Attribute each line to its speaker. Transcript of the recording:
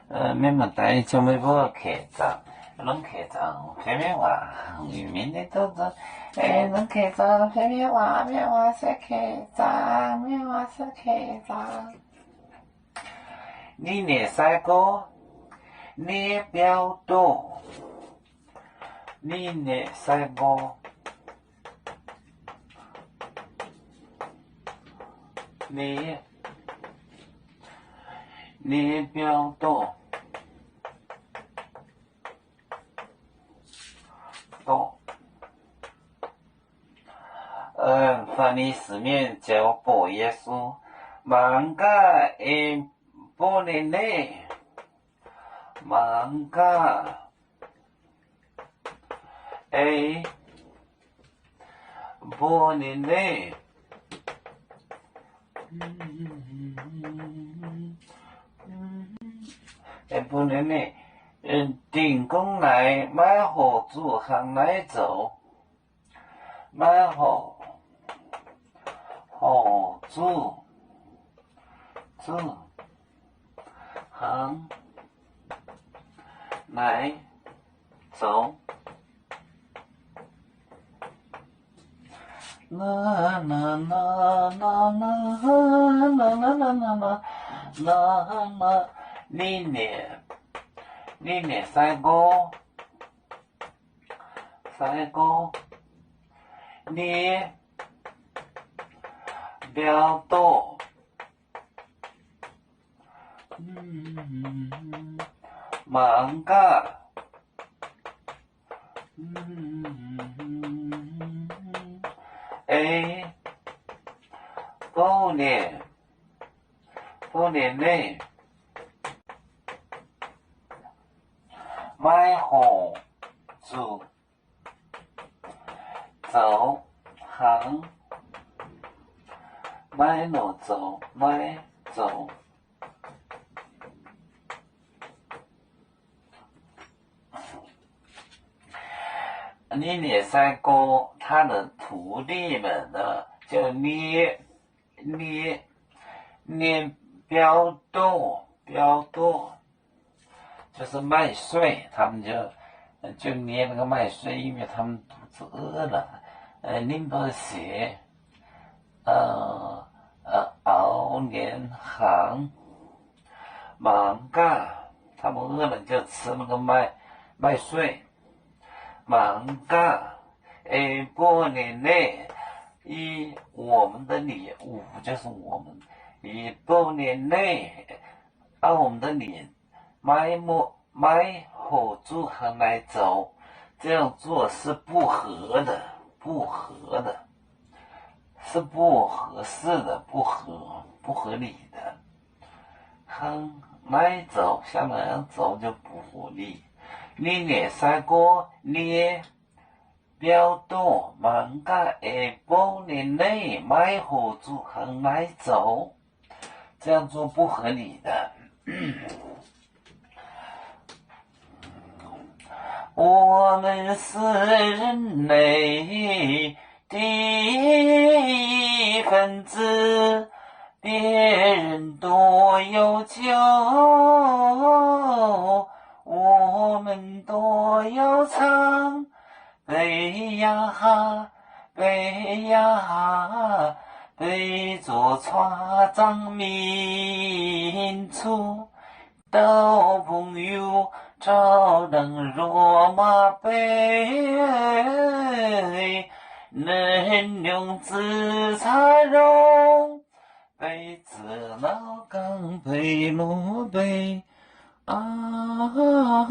Speaker 1: 免问题，就要无客栈，拢客栈偏偏话，渔民的都都，拢客栈偏偏话是客栈，偏话是客栈。你那三个，你表多，你那三个，你表多。法利四面教波耶稣，芒嘎波内内，芒嘎波内内，波内内，定工来买好主行来走，买好主行来走。啦啦啦啦啦啦啦啦啦啦啦，你那三个，你表多，芒嘎，波年内，买好主走行，买路走，买走。你那三个他的徒弟们呢，就你表多，就是麦穗，他们就捏那个麦穗，因为他们肚子饿了。宁波鞋，熬年行，芒嘎，他们饿了就吃那个麦穗。芒嘎，过年内，我们的礼物就是我们，过年内，按我们的礼买好主行来走，这样做是不合的，是不合适的，不合理的。行来走，像那样走就不合理。你那三个你表多芒嘎波年内买好主行来走，这样做不合理的。我们是人类的一份子，别人多有求，我们多要唱，背呀背着船长民族，到朋友照灯若马背，能用紫茶肉，背子老岗背路背啊。